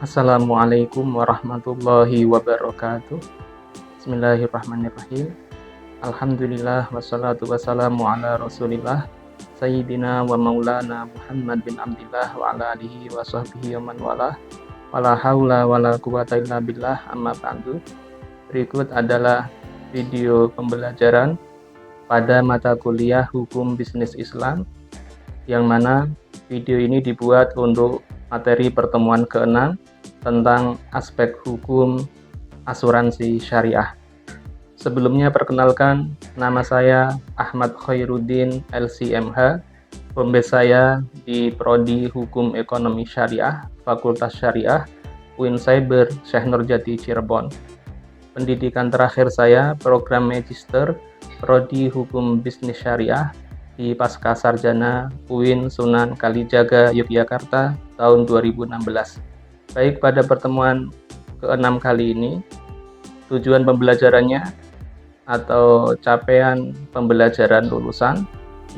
Assalamualaikum warahmatullahi wabarakatuh. Bismillahirrahmanirrahim. Alhamdulillah wassalatu wassalamu ala Rasulillah Sayyidina wa Maulana Muhammad bin Abdillah wa ala alihi wa sahbihi wa man walah. Wala haula wala quwata illa billah, amma ba'du. Berikut adalah video pembelajaran pada mata kuliah Hukum Bisnis Islam, yang mana video ini dibuat untuk materi pertemuan ke-6 tentang aspek hukum asuransi syariah. Sebelumnya perkenalkan, nama saya Ahmad Khairuddin LCMH, pembes saya di Prodi Hukum Ekonomi Syariah, Fakultas Syariah, UIN Cyber Syekh Nurjati Cirebon. Pendidikan terakhir saya program Magister Prodi Hukum Bisnis Syariah di Pasca Sarjana UIN Sunan Kalijaga Yogyakarta tahun 2016. Baik, pada pertemuan ke-6 kali ini, tujuan pembelajarannya atau capaian pembelajaran lulusan,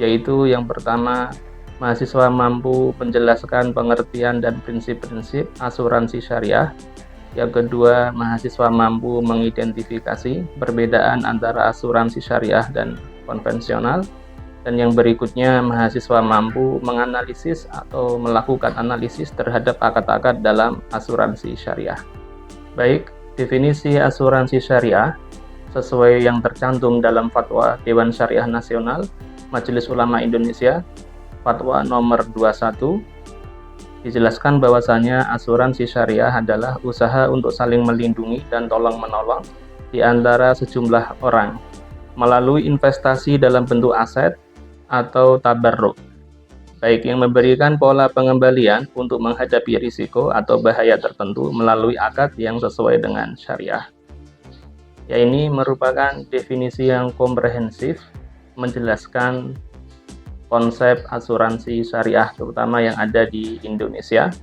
yaitu yang pertama, mahasiswa mampu menjelaskan pengertian dan prinsip-prinsip asuransi syariah. Yang kedua, mahasiswa mampu mengidentifikasi perbedaan antara asuransi syariah dan konvensional. Dan yang berikutnya, mahasiswa mampu menganalisis atau melakukan analisis terhadap akad-akad dalam asuransi syariah. Baik, definisi asuransi syariah sesuai yang tercantum dalam Fatwa Dewan Syariah Nasional Majelis Ulama Indonesia, Fatwa nomor 21, dijelaskan bahwasanya asuransi syariah adalah usaha untuk saling melindungi dan tolong-menolong di antara sejumlah orang melalui investasi dalam bentuk aset atau tabarruk, baik yang memberikan pola pengembalian untuk menghadapi risiko atau bahaya tertentu melalui akad yang sesuai dengan syariah. Ya, ini merupakan definisi yang komprehensif menjelaskan konsep asuransi syariah terutama yang ada di Indonesia.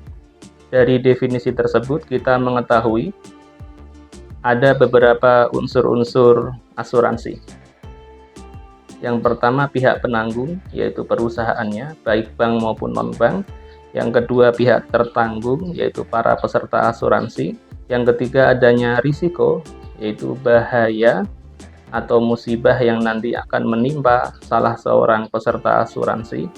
Dari definisi tersebut kita mengetahui ada beberapa unsur-unsur asuransi. Yang pertama, pihak penanggung, yaitu perusahaannya, baik bank maupun non-bank. Yang kedua, pihak tertanggung, yaitu para peserta asuransi. Yang ketiga, adanya risiko, yaitu bahaya atau musibah yang nanti akan menimpa salah seorang peserta asuransi,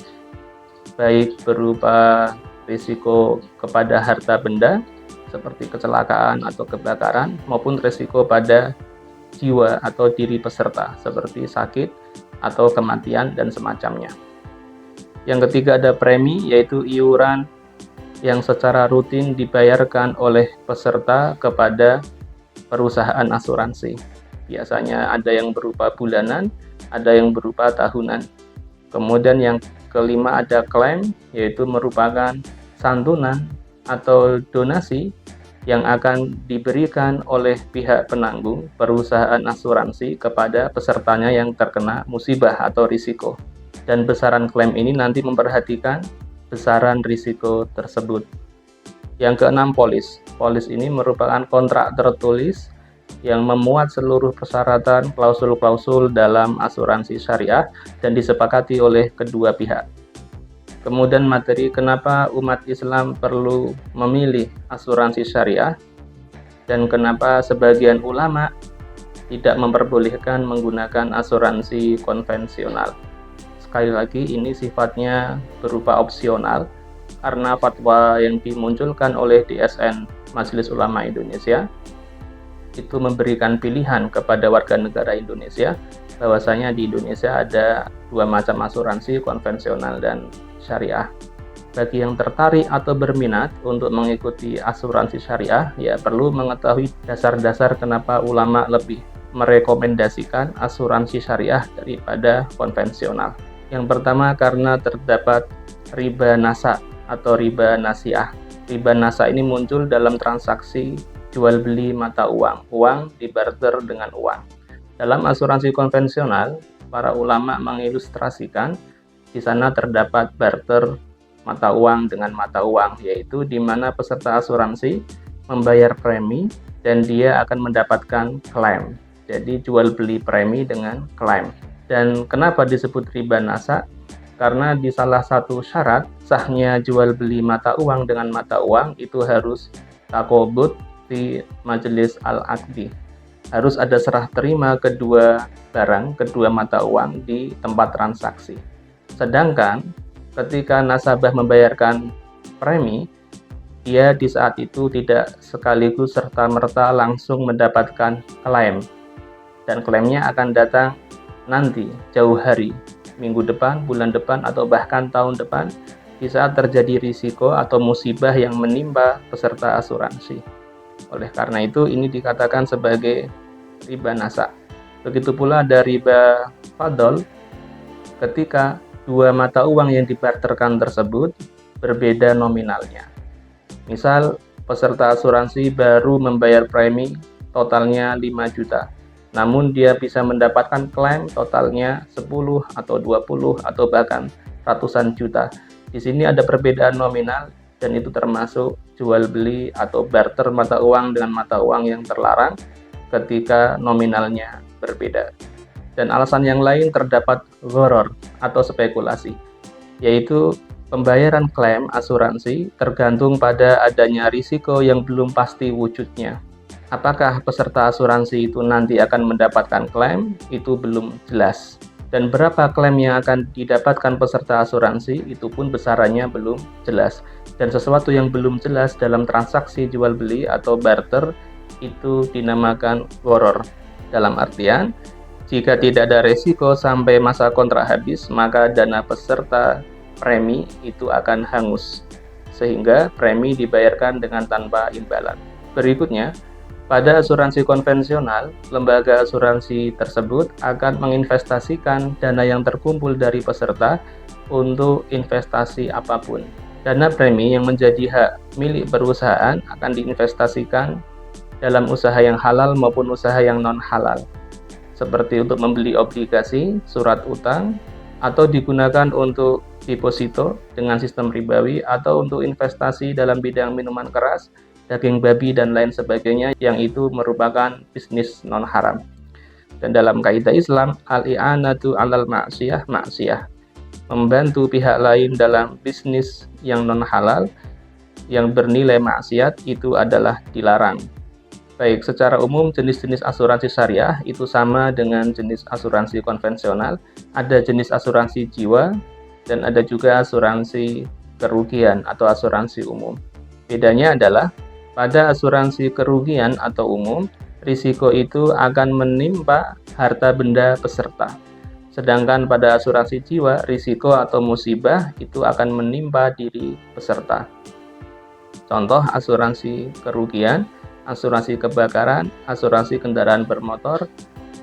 baik berupa risiko kepada harta benda, seperti kecelakaan atau kebakaran, maupun risiko pada jiwa atau diri peserta, seperti sakit atau kematian dan semacamnya. Yang ketiga, ada premi, yaitu iuran yang secara rutin dibayarkan oleh peserta kepada perusahaan asuransi. Biasanya ada yang berupa bulanan, ada yang berupa tahunan. Kemudian yang kelima, ada klaim, yaitu merupakan santunan atau donasi yang akan diberikan oleh pihak penanggung perusahaan asuransi kepada pesertanya yang terkena musibah atau risiko. Dan besaran klaim ini nanti memperhatikan besaran risiko tersebut. Yang keenam, polis. Polis ini merupakan kontrak tertulis yang memuat seluruh persyaratan klausul-klausul dalam asuransi syariah dan disepakati oleh kedua pihak. Kemudian materi kenapa umat Islam perlu memilih asuransi syariah dan kenapa sebagian ulama tidak memperbolehkan menggunakan asuransi konvensional. Sekali lagi, ini sifatnya berupa opsional karena fatwa yang dimunculkan oleh DSN Majelis Ulama Indonesia itu memberikan pilihan kepada warga negara Indonesia bahwasanya di Indonesia ada dua macam asuransi, konvensional dan syariah. Bagi yang tertarik atau berminat untuk mengikuti asuransi syariah, ya perlu mengetahui dasar-dasar kenapa ulama lebih merekomendasikan asuransi syariah daripada konvensional. Yang pertama, karena terdapat riba nasa atau riba nasiah. Riba nasa ini muncul dalam transaksi jual beli mata uang, uang dibarter dengan uang. Dalam asuransi konvensional, para ulama mengilustrasikan di sana terdapat barter mata uang dengan mata uang, yaitu di mana peserta asuransi membayar premi dan dia akan mendapatkan klaim. Jadi jual beli premi dengan klaim. Dan kenapa disebut riba nasa? Karena di salah satu syarat sahnya jual beli mata uang dengan mata uang itu harus takobut di majelis al-aqdi. Harus ada serah terima kedua barang, kedua mata uang di tempat transaksi. Sedangkan ketika nasabah membayarkan premi, dia di saat itu tidak sekaligus serta-merta langsung mendapatkan klaim. Dan klaimnya akan datang nanti, jauh hari, minggu depan, bulan depan, atau bahkan tahun depan, di saat terjadi risiko atau musibah yang menimpa peserta asuransi. Oleh karena itu, ini dikatakan sebagai riba nasa. Begitu pula ada riba fadl, ketika dua mata uang yang dibarterkan tersebut berbeda nominalnya. Misal, peserta asuransi baru membayar premi totalnya 5 juta. Namun dia bisa mendapatkan klaim totalnya 10 atau 20 atau bahkan ratusan juta. Di sini ada perbedaan nominal dan itu termasuk jual beli atau barter mata uang dengan mata uang yang terlarang ketika nominalnya berbeda. Dan alasan yang lain terdapat gharar atau spekulasi, yaitu pembayaran klaim asuransi tergantung pada adanya risiko yang belum pasti wujudnya. Apakah peserta asuransi itu nanti akan mendapatkan klaim? Itu belum jelas. Dan berapa klaim yang akan didapatkan peserta asuransi itu pun besarannya belum jelas. Dan sesuatu yang belum jelas dalam transaksi jual beli atau barter itu dinamakan gharar. Dalam artian, jika tidak ada risiko sampai masa kontrak habis, maka dana peserta premi itu akan hangus, sehingga premi dibayarkan dengan tanpa imbalan. Berikutnya, pada asuransi konvensional, lembaga asuransi tersebut akan menginvestasikan dana yang terkumpul dari peserta untuk investasi apapun. Dana premi yang menjadi hak milik perusahaan akan diinvestasikan dalam usaha yang halal maupun usaha yang non-halal, seperti untuk membeli obligasi, surat utang, atau digunakan untuk deposito dengan sistem ribawi, atau untuk investasi dalam bidang minuman keras, daging babi, dan lain sebagainya, yang itu merupakan bisnis non-haram. Dan dalam kaidah Islam, al-i'anatu 'alal ma'siyah, membantu pihak lain dalam bisnis yang non-halal, yang bernilai maksiat, itu adalah dilarang. Baik, secara umum jenis-jenis asuransi syariah itu sama dengan jenis asuransi konvensional. Ada jenis asuransi jiwa dan ada juga asuransi kerugian atau asuransi umum. Bedanya adalah pada asuransi kerugian atau umum, risiko itu akan menimpa harta benda peserta. Sedangkan pada asuransi jiwa, risiko atau musibah itu akan menimpa diri peserta. Contoh asuransi kerugian, asuransi kebakaran, asuransi kendaraan bermotor,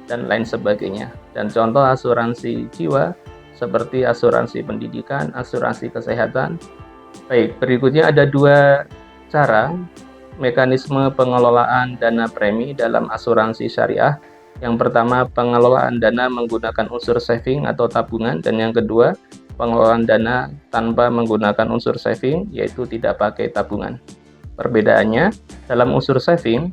dan lain sebagainya. Dan contoh asuransi jiwa seperti asuransi pendidikan, asuransi kesehatan. Baik, berikutnya ada dua cara mekanisme pengelolaan dana premi dalam asuransi syariah. Yang pertama, pengelolaan dana menggunakan unsur saving atau tabungan, dan yang kedua, pengelolaan dana tanpa menggunakan unsur saving, yaitu tidak pakai tabungan. Perbedaannya, dalam unsur saving,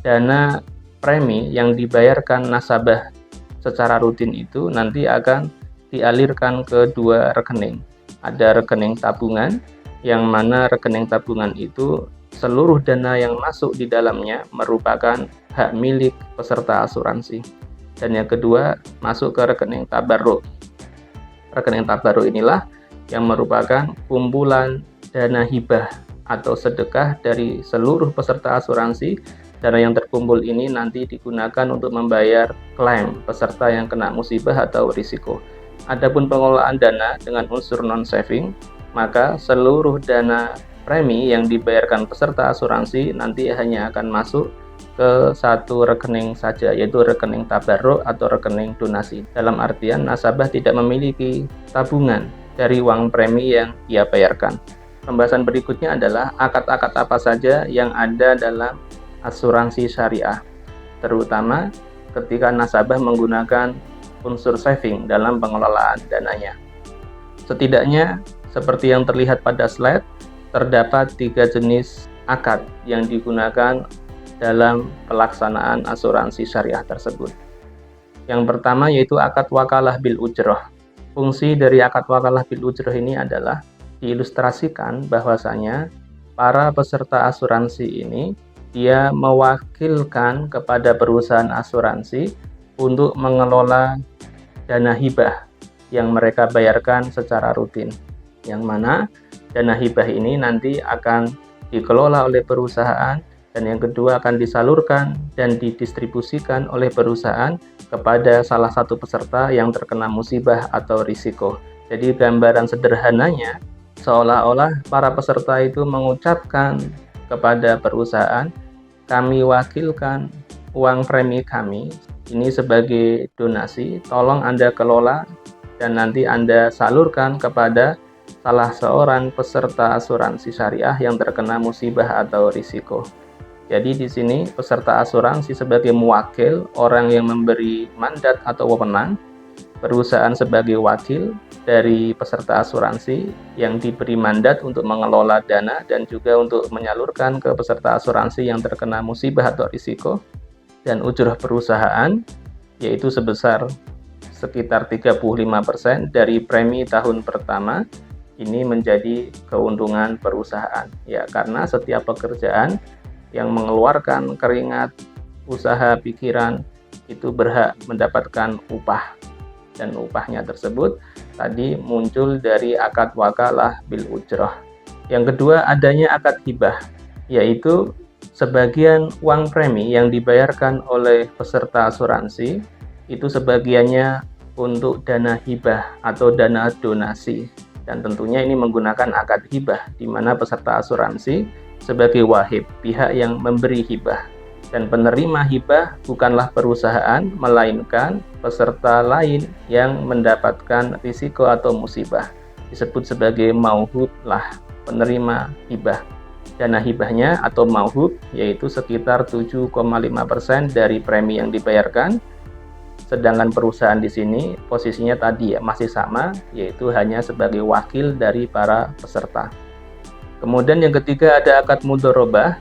dana premi yang dibayarkan nasabah secara rutin itu nanti akan dialirkan ke dua rekening. Ada rekening tabungan, yang mana rekening tabungan itu seluruh dana yang masuk di dalamnya merupakan hak milik peserta asuransi. Dan yang kedua, masuk ke rekening tabarruk. Rekening tabarruk inilah yang merupakan kumpulan dana hibah atau sedekah dari seluruh peserta asuransi. Dana yang terkumpul ini nanti digunakan untuk membayar klaim peserta yang kena musibah atau risiko. Adapun pengelolaan dana dengan unsur non-saving, maka seluruh dana premi yang dibayarkan peserta asuransi nanti hanya akan masuk ke satu rekening saja, yaitu rekening tabarruk atau rekening donasi. Dalam artian nasabah tidak memiliki tabungan dari uang premi yang ia bayarkan. Pembahasan berikutnya adalah akad-akad apa saja yang ada dalam asuransi syariah, terutama ketika nasabah menggunakan unsur saving dalam pengelolaan dananya. Setidaknya seperti yang terlihat pada slide, terdapat 3 jenis akad yang digunakan dalam pelaksanaan asuransi syariah tersebut. Yang pertama yaitu akad wakalah bil ujroh. Fungsi dari akad wakalah bil ujroh ini adalah diilustrasikan bahwasanya para peserta asuransi ini dia mewakilkan kepada perusahaan asuransi untuk mengelola dana hibah yang mereka bayarkan secara rutin, yang mana dana hibah ini nanti akan dikelola oleh perusahaan, dan yang kedua akan disalurkan dan didistribusikan oleh perusahaan kepada salah satu peserta yang terkena musibah atau risiko. Jadi gambaran sederhananya, seolah-olah para peserta itu mengucapkan kepada perusahaan, kami wakilkan uang premi kami ini sebagai donasi, tolong Anda kelola dan nanti Anda salurkan kepada salah seorang peserta asuransi syariah yang terkena musibah atau risiko. Jadi di sini peserta asuransi sebagai mewakil, orang yang memberi mandat atau wewenang, perusahaan sebagai wakil dari peserta asuransi yang diberi mandat untuk mengelola dana dan juga untuk menyalurkan ke peserta asuransi yang terkena musibah atau risiko, dan ujrah perusahaan yaitu sebesar sekitar 35% dari premi tahun pertama. Ini menjadi keuntungan perusahaan ya, karena setiap pekerjaan yang mengeluarkan keringat, usaha, pikiran itu berhak mendapatkan upah, dan upahnya tersebut tadi muncul dari akad wakalah bil ujrah. Yang kedua, adanya akad hibah, yaitu sebagian uang premi yang dibayarkan oleh peserta asuransi itu sebagiannya untuk dana hibah atau dana donasi, dan tentunya ini menggunakan akad hibah di mana peserta asuransi sebagai wahib, pihak yang memberi hibah, dan penerima hibah bukanlah perusahaan melainkan peserta lain yang mendapatkan risiko atau musibah, disebut sebagai mauhub lah penerima hibah. Dana hibahnya atau mauhub yaitu sekitar 7,5% dari premi yang dibayarkan. Sedangkan perusahaan di sini posisinya tadi ya masih sama, yaitu hanya sebagai wakil dari para peserta. Kemudian yang ketiga ada akad mudharabah,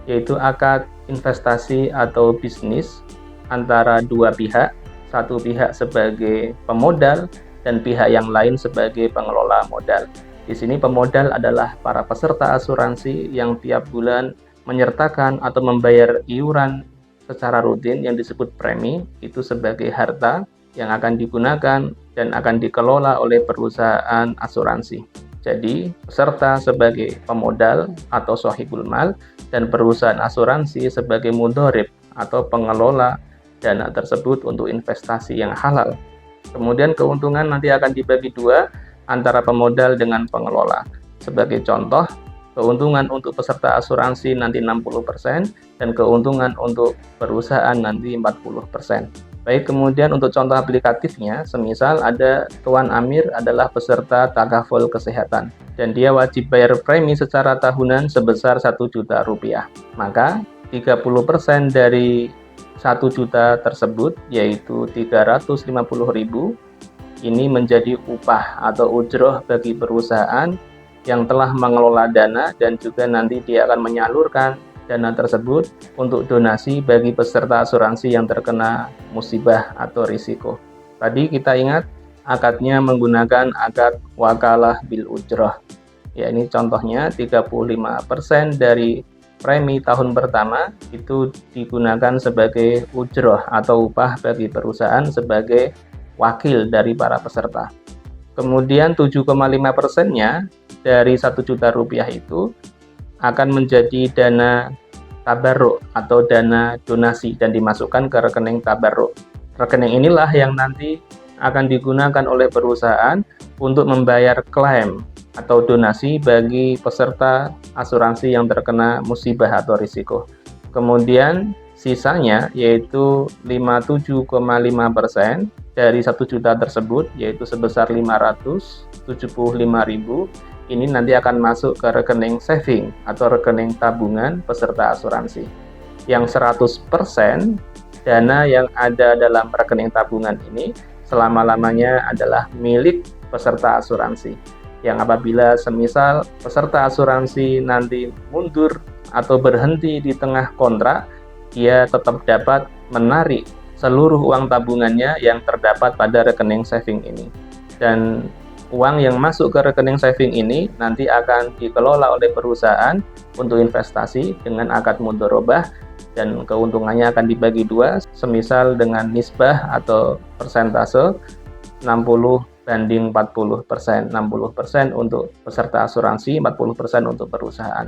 yaitu akad investasi atau bisnis antara dua pihak, satu pihak sebagai pemodal dan pihak yang lain sebagai pengelola modal. Di sini pemodal adalah para peserta asuransi yang tiap bulan menyertakan atau membayar iuran secara rutin yang disebut premi, itu sebagai harta yang akan digunakan dan akan dikelola oleh perusahaan asuransi. Jadi peserta sebagai pemodal atau sohibul mal dan perusahaan asuransi sebagai mudharib atau pengelola dana tersebut untuk investasi yang halal. Kemudian keuntungan nanti akan dibagi dua antara pemodal dengan pengelola. Sebagai contoh, keuntungan untuk peserta asuransi nanti 60% dan keuntungan untuk perusahaan nanti 40%. Baik, kemudian untuk contoh aplikatifnya, semisal ada Tuan Amir adalah peserta takaful kesehatan dan dia wajib bayar premi secara tahunan sebesar 1 juta rupiah. Maka 30% dari 1 juta tersebut yaitu 350.000 ini menjadi upah atau ujroh bagi perusahaan yang telah mengelola dana, dan juga nanti dia akan menyalurkan dana tersebut untuk donasi bagi peserta asuransi yang terkena musibah atau risiko. Tadi kita ingat akadnya menggunakan akad wakalah bil ujrah. Ya, ini contohnya 35% dari premi tahun pertama itu digunakan sebagai ujrah atau upah bagi perusahaan sebagai wakil dari para peserta. Kemudian 7,5%-nya dari 1 juta rupiah itu akan menjadi dana tabarruk atau dana donasi dan dimasukkan ke rekening tabarruk. Rekening inilah yang nanti akan digunakan oleh perusahaan untuk membayar klaim atau donasi bagi peserta asuransi yang terkena musibah atau risiko. Kemudian sisanya yaitu 57,5% dari 1 juta tersebut, yaitu sebesar 575.000, ini nanti akan masuk ke rekening saving atau rekening tabungan peserta asuransi. Yang 100% dana yang ada dalam rekening tabungan ini selama-lamanya adalah milik peserta asuransi. Yang apabila semisal peserta asuransi nanti mundur atau berhenti di tengah kontrak, dia tetap dapat menarik seluruh uang tabungannya yang terdapat pada rekening saving ini. Dan uang yang masuk ke rekening saving ini nanti akan dikelola oleh perusahaan untuk investasi dengan akad mudharabah, dan keuntungannya akan dibagi dua, semisal dengan nisbah atau persentase 60/40%, 60% untuk peserta asuransi, 40% untuk perusahaan.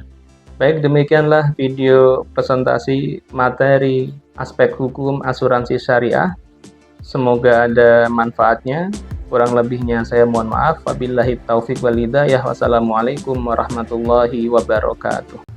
Baik, demikianlah video presentasi materi aspek hukum asuransi syariah. Semoga ada manfaatnya. Kurang lebihnya saya mohon maaf. Wabillahi taufiq wal hidayah. Wassalamualaikum warahmatullahi wabarakatuh.